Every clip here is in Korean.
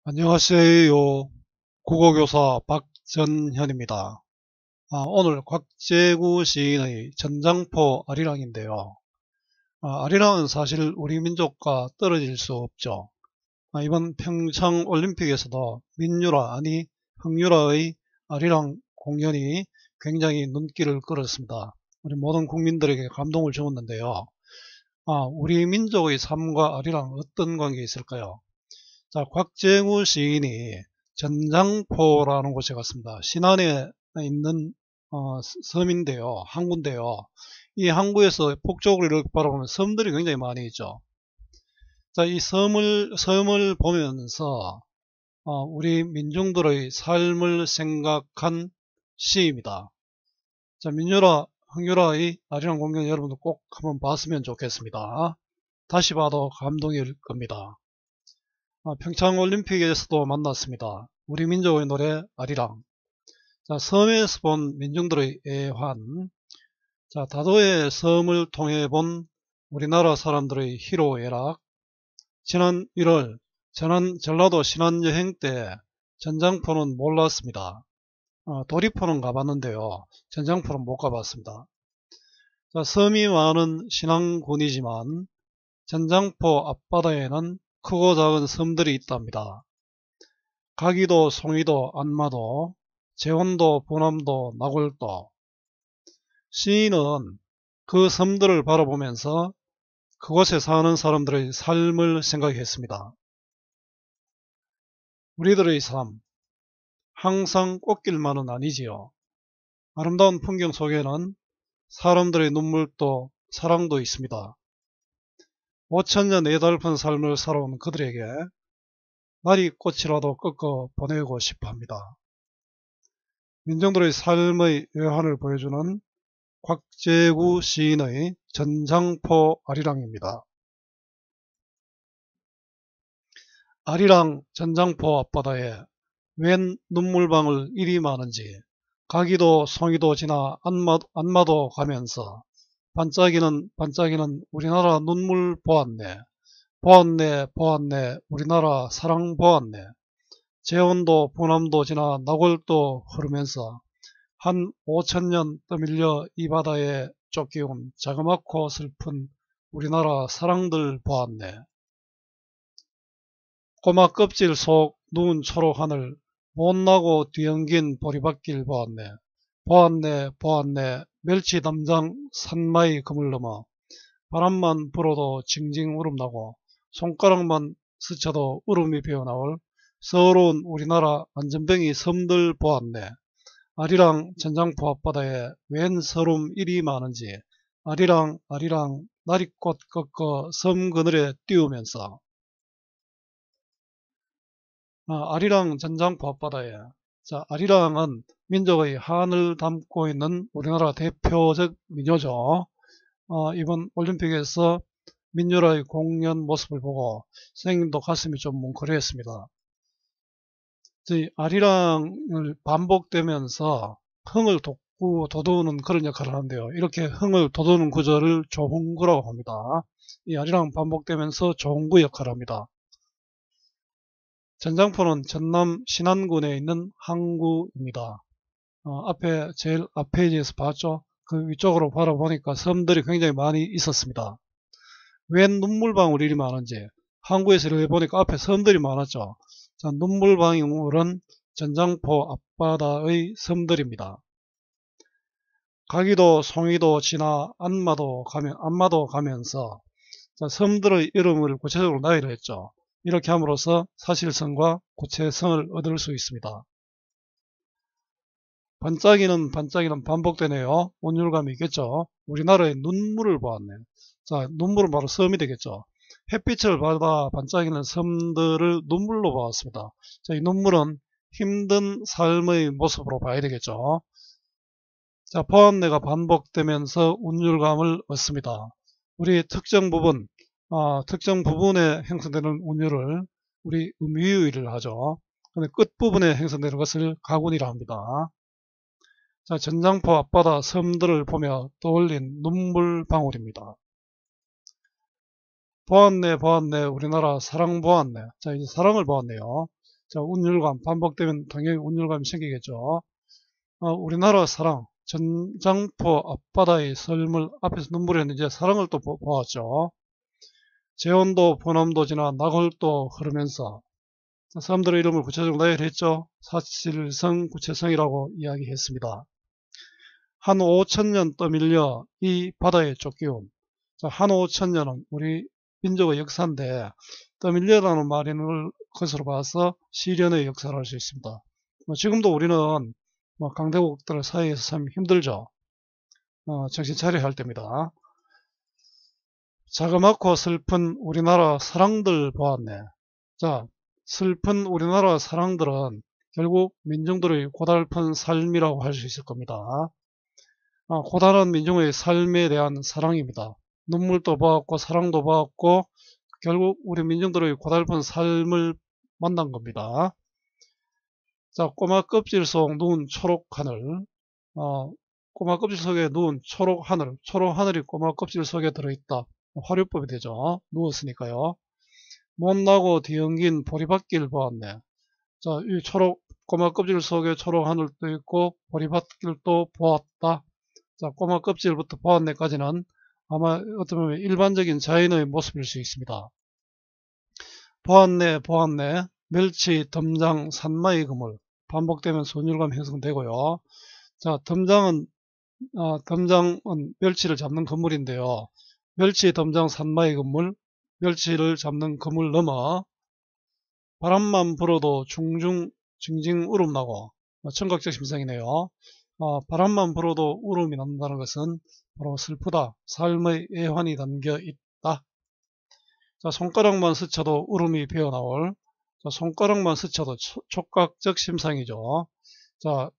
안녕하세요. 국어교사 박전현입니다. 오늘 곽재구 시인의 전장포 아리랑인데요. 아리랑은 사실 우리 민족과 떨어질 수 없죠. 이번 평창올림픽에서도 민유라 아니 흥유라의 아리랑 공연이 굉장히 눈길을 끌었습니다. 우리 모든 국민들에게 감동을 주었는데요. 우리 민족의 삶과 아리랑 어떤 관계 있을까요? 자, 곽재구 시인이 전장포라는 곳에 갔습니다. 신안에 있는 섬인데요. 항구인데요. 이 항구에서 북쪽으로 이렇게 바라보면 섬들이 굉장히 많이 있죠. 자, 이 섬을 보면서 우리 민중들의 삶을 생각한 시입니다. 자, 흥유라의 아리랑 공연 여러분도 꼭 한번 봤으면 좋겠습니다. 다시 봐도 감동일 겁니다. 평창올림픽에서도 만났습니다. 우리 민족의 노래 아리랑. 자, 섬에서 본 민중들의 애환. 자, 다도의 섬을 통해 본 우리나라 사람들의 희로애락. 지난 1월 전라도 신안여행 때 전장포는 몰랐습니다. 도리포는 가봤는데요. 전장포는 못 가봤습니다. 자, 섬이 많은 신안군이지만 전장포 앞바다에는 크고 작은 섬들이 있답니다. 가기도, 송이도, 안마도, 제원도, 보남도, 나골도. 시인은 그 섬들을 바라보면서 그곳에 사는 사람들의 삶을 생각했습니다. 우리들의 삶, 항상 꽃길만은 아니지요. 아름다운 풍경 속에는 사람들의 눈물도 사랑도 있습니다. 5천년 애달픈 삶을 살아온 그들에게 날이 꽃이라도 꺾어 보내고 싶어 합니다. 민중들의 삶의 외환을 보여주는 곽재구 시인의 전장포 아리랑입니다. 아리랑 전장포 앞바다에 웬 눈물방울 이리 많은지 가기도 송이도 지나 안마도 가면서 반짝이는 우리나라 눈물 보았네. 보았네 보았네 우리나라 사랑 보았네. 제원도 보남도 지나 나골도 흐르면서 한 5천년 떠밀려 이 바다에 쫓겨온 자그맣고 슬픈 우리나라 사랑들 보았네. 꼬마 껍질 속 누운 초록 하늘 못나고 뒤엉긴 보리밭길 보았네. 보았네 보았네 멸치 담장 산마이 그물 넘어 바람만 불어도 징징 울음나고 손가락만 스쳐도 울음이 배어나올 서러운 우리나라 안전뱅이 섬들 보았네. 아리랑 전장포 앞바다에 웬 서름 이리 많은지 아리랑 아리랑 나리꽃 꺾어 섬 그늘에 띄우면서 아리랑 전장포 앞바다에. 자, 아리랑은 민족의 한을 담고 있는 우리나라 대표적 민요죠. 이번 올림픽에서 민요라의 공연 모습을 보고 선생님도 가슴이 좀 뭉클했습니다. 저희 아리랑을 반복되면서 흥을 돋우는 그런 역할을 하는데요. 이렇게 흥을 돋우는 구절을 조흥구라고 합니다. 이 아리랑 반복되면서 조흥구 역할을 합니다. 전장포는 전남 신안군에 있는 항구입니다. 제일 앞 페이지에서 봤죠? 그 위쪽으로 바라보니까 섬들이 굉장히 많이 있었습니다. 웬 눈물방울이 이리 많은지 항구에서 이렇게 보니까 앞에 섬들이 많았죠. 자, 눈물방울은 전장포 앞바다의 섬들입니다. 가기도 송이도 지나 안마도 가면서 자, 섬들의 이름을 구체적으로 나열을 했죠. 이렇게 함으로써 사실성과 구체성을 얻을 수 있습니다. 반짝이는 반복되네요. 온율감이 있겠죠. 우리나라의 눈물을 보았네. 자, 눈물은 바로 섬이 되겠죠. 햇빛을 받아 반짝이는 섬들을 눈물로 보았습니다. 자, 이 눈물은 힘든 삶의 모습으로 봐야 되겠죠. 자, 보았네가 반복되면서 운율감을 얻습니다. 우리 특정 부분에 형성되는 운율을 우리 음유율을 하죠. 근데 끝부분에 형성되는 것을 가군이라 합니다. 자, 전장포 앞바다 섬들을 보며 떠올린 눈물방울입니다. 보았네, 보았네, 우리나라 사랑 보았네. 자, 이제 사랑을 보았네요. 자, 운율감, 반복되면 당연히 운율감이 생기겠죠. 우리나라 사랑, 전장포 앞바다의 설물, 앞에서 눈물이 했는데 이제 사랑을 또 보았죠. 제온도 보남도 지나 낙월도 흐르면서 사람들의 이름을 구체적으로 나열했죠. 사실성, 구체성이라고 이야기했습니다. 한 5천년 떠밀려 이 바다에 쫓기운. 자, 한 5천년은 우리 민족의 역사인데 떠밀려라는 말을 것으로 봐서 시련의 역사를 할 수 있습니다. 지금도 우리는 강대국들 사이에서 참 힘들죠. 정신 차려야 할 때입니다. 자그맣고 슬픈 우리나라 사랑들 보았네. 자, 슬픈 우리나라 사랑들은 결국 민중들의 고달픈 삶이라고 할 수 있을 겁니다. 고단한 민중의 삶에 대한 사랑입니다. 눈물도 보았고 사랑도 보았고 결국 우리 민중들의 고달픈 삶을 만난 겁니다. 자, 꼬마 껍질 속 누운 초록 하늘, 꼬마 껍질 속에 누운 초록 하늘이 꼬마 껍질 속에 들어있다. 화류법이 되죠. 누웠으니까요. 못나고 뒤엉긴 보리밭길 보았네. 자, 이 꼬마 껍질 속에 초록 하늘도 있고 보리밭길도 보았다. 자, 꼬마 껍질부터 보았네까지는 아마 어떻게 보면 일반적인 자연의 모습일 수 있습니다. 보았네, 멸치, 덤장, 산마이 그물. 반복되면 선율감 형성되고요. 자, 덤장은 멸치를 잡는 그물인데요. 멸치, 덤장, 산마이 그물, 멸치를 잡는 그물 넘어 바람만 불어도 징징 울음 나고 청각적 심상이네요. 바람만 불어도 울음이 난다는 것은 바로 슬프다, 삶의 애환이 담겨 있다. 자, 손가락만 스쳐도 울음이 배어나올. 자, 손가락만 스쳐도 촉각적 심상이죠. 자,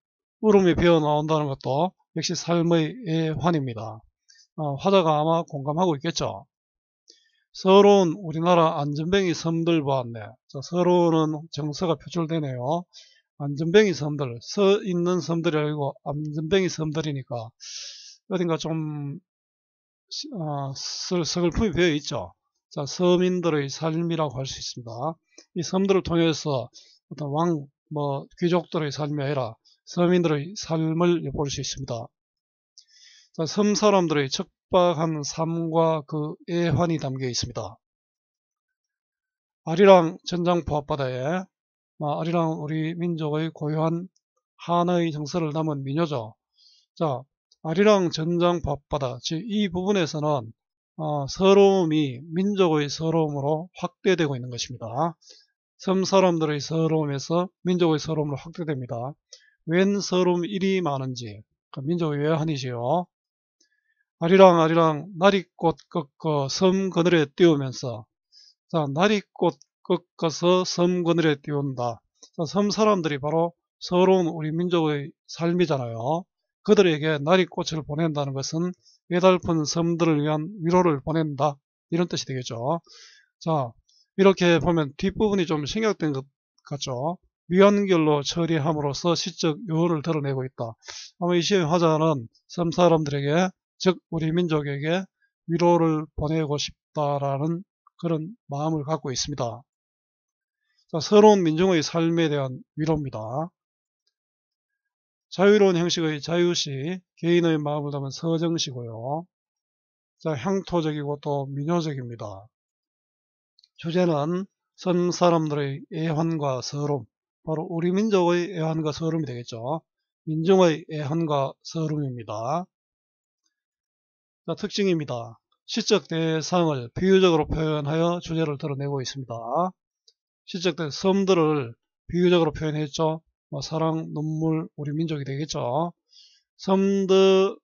울음이 배어나온다는 것도 역시 삶의 애환입니다. 화자가 아마 공감하고 있겠죠. 서러운 우리나라 안전뱅이 섬들 보았네. 자, 서러운은 정서가 표출되네요. 안전뱅이 섬들, 서 있는 섬들이 아니고 안전뱅이 섬들이니까 어딘가 좀 서글픔이 배어 있죠. 자, 서민들의 삶이라고 할 수 있습니다. 이 섬들을 통해서 어떤 귀족들의 삶이 아니라 서민들의 삶을 엿볼 수 있습니다. 자, 섬 사람들의 척박한 삶과 그 애환이 담겨 있습니다. 아리랑 전장포 앞바다에 아리랑 우리 민족의 고유한 한의 정서를 담은 민요죠. 자, 아리랑 전장포 앞바다, 즉 이 부분에서는 서러움이 민족의 서러움으로 확대되고 있는 것입니다. 섬 사람들의 서러움에서 민족의 서러움으로 확대됩니다. 웬 서러움 일이 많은지 그 민족의 외환이지요. 아리랑 나리꽃 꺾어 섬 그늘에 띄우면서, 자, 나리꽃 꺾어서 섬 그늘에 띄운다. 자, 섬 사람들이 바로 서러운 우리 민족의 삶이잖아요. 그들에게 나리꽃을 보낸다는 것은 외달픈 섬들을 위한 위로를 보낸다, 이런 뜻이 되겠죠. 자, 이렇게 보면 뒷부분이 좀 생략된 것 같죠. 미완결로 처리함으로써 시적 요원을 드러내고 있다. 아마 이 시의 화자는 섬 사람들에게, 즉 우리 민족에게 위로를 보내고 싶다라는 그런 마음을 갖고 있습니다. 자, 서러운 민중의 삶에 대한 위로입니다. 자유로운 형식의 자유시, 개인의 마음을 담은 서정시고요. 자, 향토적이고 또 민요적입니다. 주제는 섬 사람들의 애환과 서러움, 바로 우리 민족의 애환과 서러움이 되겠죠. 민중의 애환과 서러움입니다. 자, 특징입니다. 시적 대상을 비유적으로 표현하여 주제를 드러내고 있습니다. 시적 대 섬들을 비유적으로 표현했죠. 사랑, 눈물, 우리 민족이 되겠죠. 섬을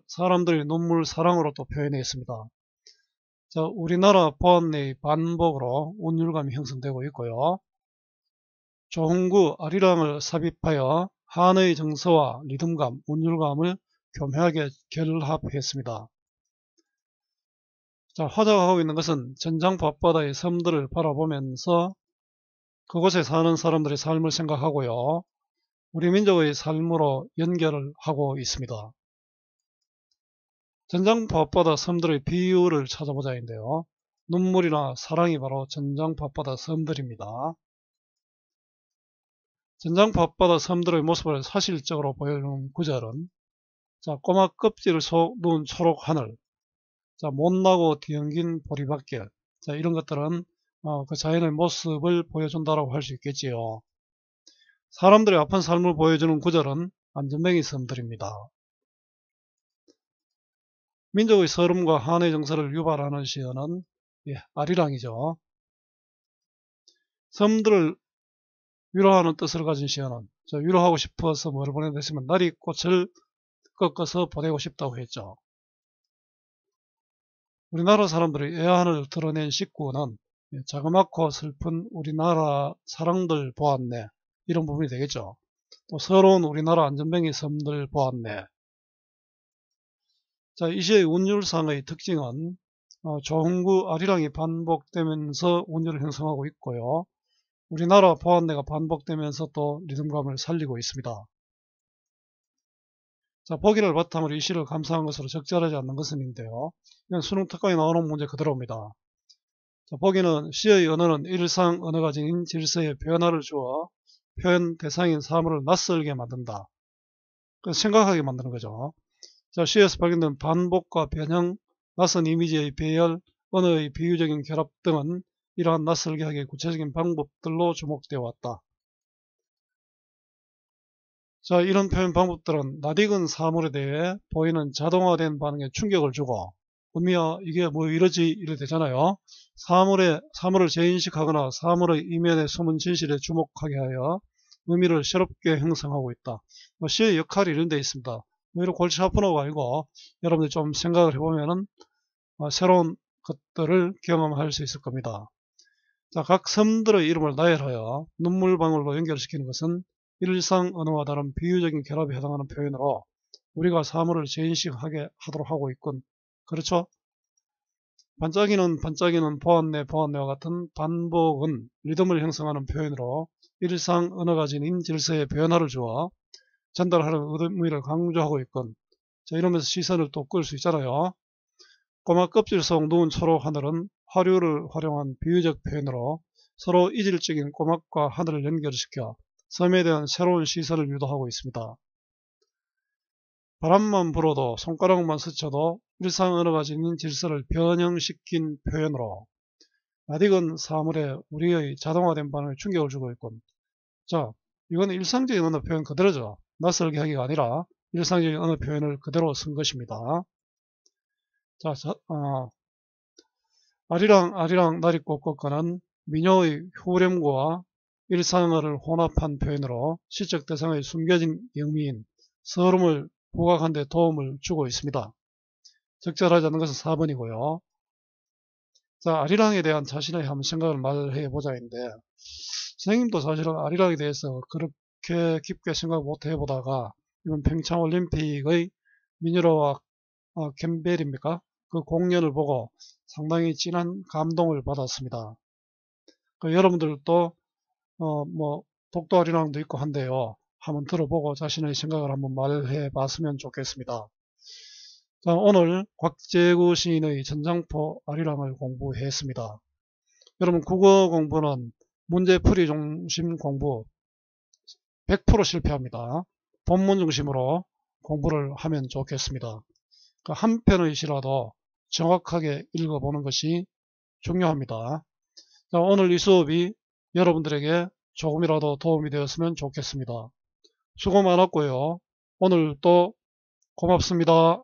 사람들의 눈물, 사랑으로 또 표현했습니다. 자, 우리나라 보안의 반복으로 운율감이 형성되고 있고요. 조홍구 아리랑을 삽입하여 한의 정서와 리듬감, 운율감을 교묘하게 결합했습니다. 자, 화자가 하고 있는 것은 전장포 앞바다의 섬들을 바라보면서 그곳에 사는 사람들의 삶을 생각하고요. 우리 민족의 삶으로 연결을 하고 있습니다. 전장포 앞바다 섬들의 비유를 찾아보자인데요. 눈물이나 사랑이 바로 전장포 앞바다 섬들입니다. 전장포 앞바다 섬들의 모습을 사실적으로 보여주는 구절은, 자, 꼬마 껍질 속 누운 초록 하늘, 자, 못나고 뒤엉긴 보리밭길, 자, 이런 것들은 그 자연의 모습을 보여준다라고 할 수 있겠지요. 사람들의 아픈 삶을 보여주는 구절은 안전뱅이 섬들입니다. 민족의 서름과 한의 정서를 유발하는 시어는 아리랑이죠. 섬들을 위로하는 뜻을 가진 시어는, 위로하고 싶어서 뭐를 보낸다 했으면 나리꽃을 꺾어서 보내고 싶다고 했죠. 우리나라 사람들의 애환을 드러낸 식구는 자그맣고 슬픈 우리나라 사랑들 보았네, 이런 부분이 되겠죠. 또 새로운 우리나라 안전뱅이 섬들 보았네. 자, 이 시의 운율상의 특징은 조흥구 아리랑이 반복되면서 운율을 형성하고 있고요. 우리나라 보안내가 반복되면서 또 리듬감을 살리고 있습니다. 자, 보기를 바탕으로 이 시를 감상한 것으로 적절하지 않는 것은인데요. 이건 수능 특강에 나오는 문제 그대로입니다. 자, 보기는 시의 언어는 일상 언어가 지닌 질서의 변화를 주어 표현 대상인 사물을 낯설게 만든다. 그래서 생각하게 만드는 거죠. 자, 시에서 발견된 반복과 변형, 낯선 이미지의 배열, 언어의 비유적인 결합 등은 이러한 낯설게 하기의 구체적인 방법들로 주목되어 왔다. 자, 이런 표현 방법들은 낯익은 사물에 대해 보이는 자동화된 반응에 충격을 주고, 의미야 이게 뭐 이러지 이래 되잖아요. 사물을 재인식하거나 사물의 이면에 숨은 진실에 주목하게 하여 의미를 새롭게 형성하고 있다. 시의 역할이 이런 데 있습니다. 뭐 이런 골치 아픈 거가 아니고 여러분들 좀 생각을 해보면은 새로운 것들을 경험할 수 있을 겁니다. 자, 각 섬들의 이름을 나열하여 눈물방울로 연결시키는 것은 일상 언어와 다른 비유적인 결합에 해당하는 표현으로 우리가 사물을 재인식하게 하도록 하고 있군. 그렇죠? 반짝이는 보았네와 같은 반복은 리듬을 형성하는 표현으로 일상 언어가 지닌 질서의 변화를 주어 전달하는 의미를 강조하고 있군. 자, 이러면서 시선을 또 끌 수 있잖아요. 꼬마 껍질 속 누운 초록 하늘은 화류를 활용한 비유적 표현으로 서로 이질적인 꼬막과 하늘을 연결시켜 섬에 대한 새로운 시선을 유도하고 있습니다. 바람만 불어도 손가락만 스쳐도 일상 언어가 지닌 질서를 변형시킨 표현으로 낯익은 사물에 우리의 자동화된 반응에 충격을 주고 있군. 자, 이건 일상적인 언어 표현 그대로죠. 낯설게 하기가 아니라 일상적인 언어 표현을 그대로 쓴 것입니다. 자, 아리랑 나리꽃 꺾어는 민요의 후렴구와 일상어를 혼합한 표현으로 시적 대상의 숨겨진 영미인 서름을 부각하는 데 도움을 주고 있습니다. 적절하지 않은 것은 4번이고요. 자, 아리랑에 대한 자신의 한번 생각을 말해 보자인데, 선생님도 사실은 아리랑에 대해서 그렇게 깊게 생각 못 해보다가 이번 평창올림픽의 미네르와 캠벨입니까? 그 공연을 보고 상당히 진한 감동을 받았습니다. 여러분들도 뭐 독도 아리랑도 있고 한데요. 한번 들어보고 자신의 생각을 한번 말해 봤으면 좋겠습니다. 자, 오늘 곽재구 시인의 전장포 아리랑을 공부했습니다. 여러분, 국어 공부는 문제풀이 중심 공부 100% 실패합니다. 본문 중심으로 공부를 하면 좋겠습니다. 한 편의 시라도 정확하게 읽어보는 것이 중요합니다. 자, 오늘 이 수업이 여러분들에게 조금이라도 도움이 되었으면 좋겠습니다. 수고 많았고요. 오늘 또 고맙습니다.